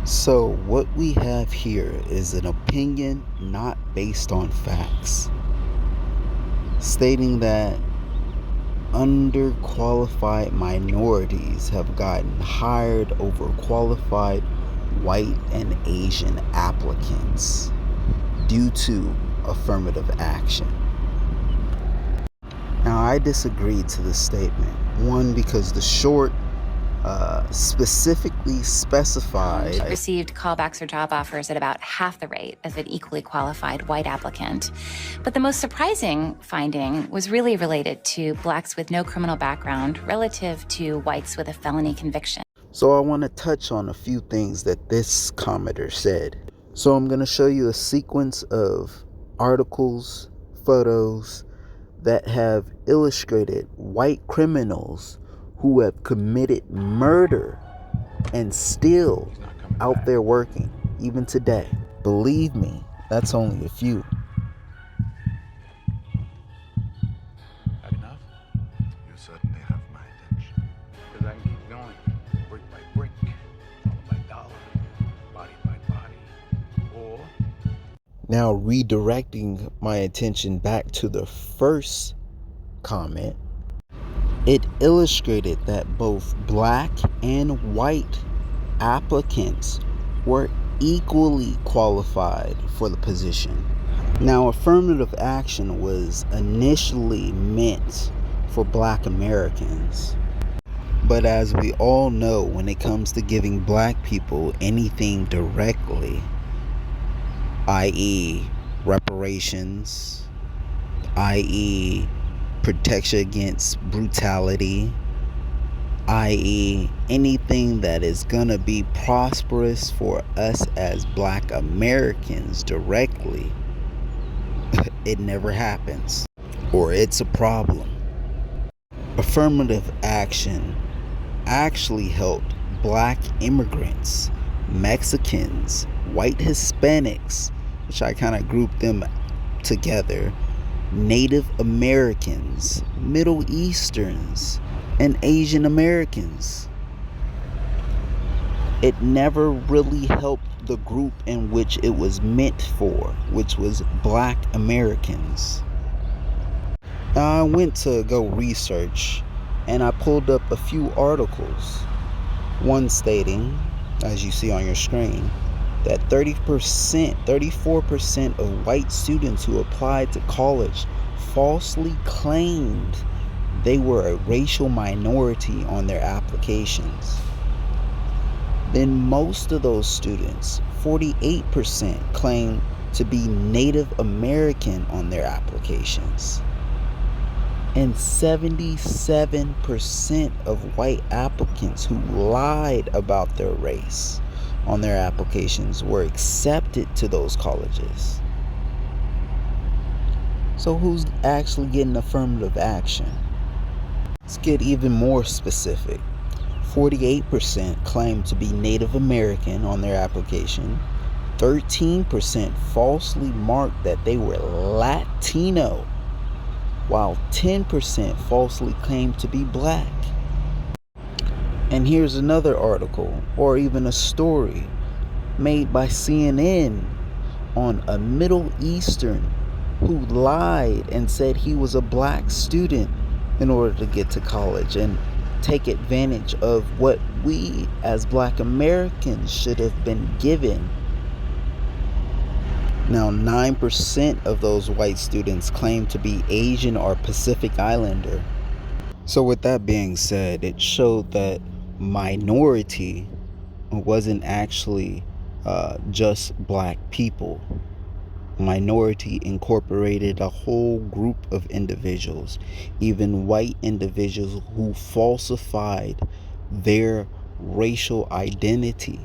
So, what we have here is an opinion not based on facts, stating that underqualified minorities have gotten hired over qualified white and Asian applicants due to affirmative action. Now, I disagree to this statement. One, because the short specifically specified received callbacks or job offers at about half the rate of an equally qualified white applicant. But the most surprising finding was really related to blacks with no criminal background relative to whites with a felony conviction. So I want to touch on a few things that this commenter said. So I'm going to show you a sequence of articles, photos that have illustrated white criminals who have committed murder and still out there working, even today. Believe me, that's only a few. Had enough? You certainly have my attention. Because I can keep going, brick by brick, dollar by dollar, body by body, or... Now, redirecting my attention back to the first comment, it illustrated that both black and white applicants were equally qualified for the position. Now, affirmative action was initially meant for black Americans. But as we all know, when it comes to giving black people anything directly, i.e. reparations, i.e. protection against brutality, i.e. anything that is gonna be prosperous for us as black Americans directly, it never happens, or it's a problem. Affirmative action actually helped black immigrants, Mexicans, white Hispanics, which I kind of grouped them together, Native Americans, Middle Easterns, and Asian Americans. It never really helped the group in which it was meant for, which was black Americans. Now, I went to go research and I pulled up a few articles. One stating, as you see on your screen, that 34% of white students who applied to college falsely claimed they were a racial minority on their applications. Then most of those students, 48%, claimed to be Native American on their applications. And 77% of white applicants who lied about their race on their applications were accepted to those colleges. So who's actually getting affirmative action? Let's get even more specific. 48% claimed to be Native American on their application. 13% falsely marked that they were Latino, while 10% falsely claimed to be black. And here's another article, or even a story, made by CNN on a Middle Eastern who lied and said he was a black student in order to get to college and take advantage of what we as black Americans should have been given. Now, 9% of those white students claim to be Asian or Pacific Islander. So with that being said, it showed that minority wasn't actually just black people. Minority incorporated a whole group of individuals, even white individuals who falsified their racial identity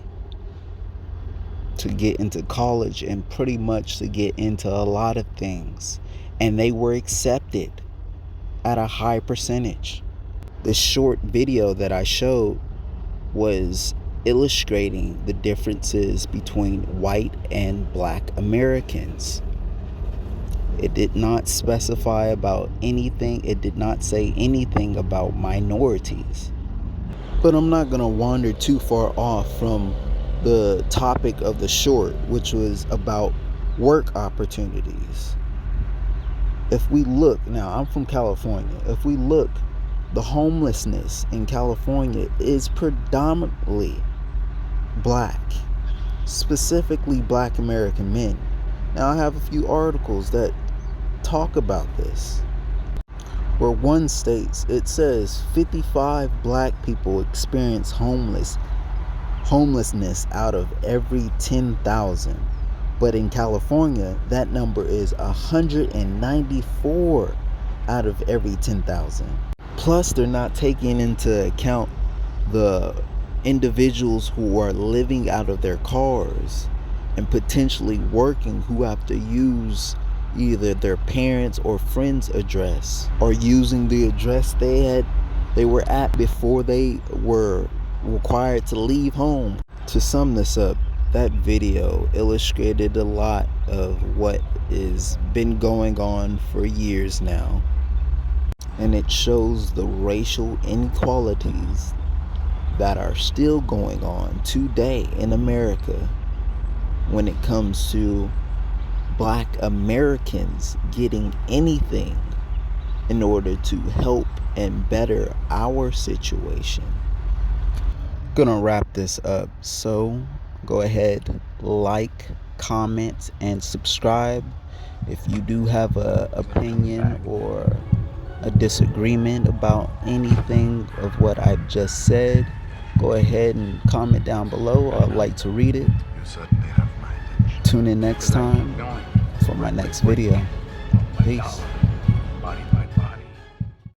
to get into college and pretty much to get into a lot of things. And they were accepted at a high percentage. The short video that I showed was illustrating the differences between white and black Americans. It did not specify about anything. It did not say anything about minorities. But I'm not going to wander too far off from the topic of the short, which was about work opportunities. If we look, now I'm from California, if we look, the homelessness in California is predominantly black, specifically black American men. Now I have a few articles that talk about this, where one states, it says 55 black people experience homelessness out of every 10,000. But in California, that number is 194 out of every 10,000. Plus, they're not taking into account the individuals who are living out of their cars and potentially working, who have to use either their parents' or friends' address, or using the address they were at before they were required to leave home. To sum this up, that video illustrated a lot of what has been going on for years now, and it shows the racial inequalities that are still going on today in America when it comes to black Americans getting anything in order to help and better our situation. Gonna wrap this up, so go ahead, like, comment, and subscribe. If you do have a opinion or a disagreement about anything of what I've just said, go ahead and comment down below. I'd like to read it. You certainly have my attention. Tune in next time for my next video. Peace.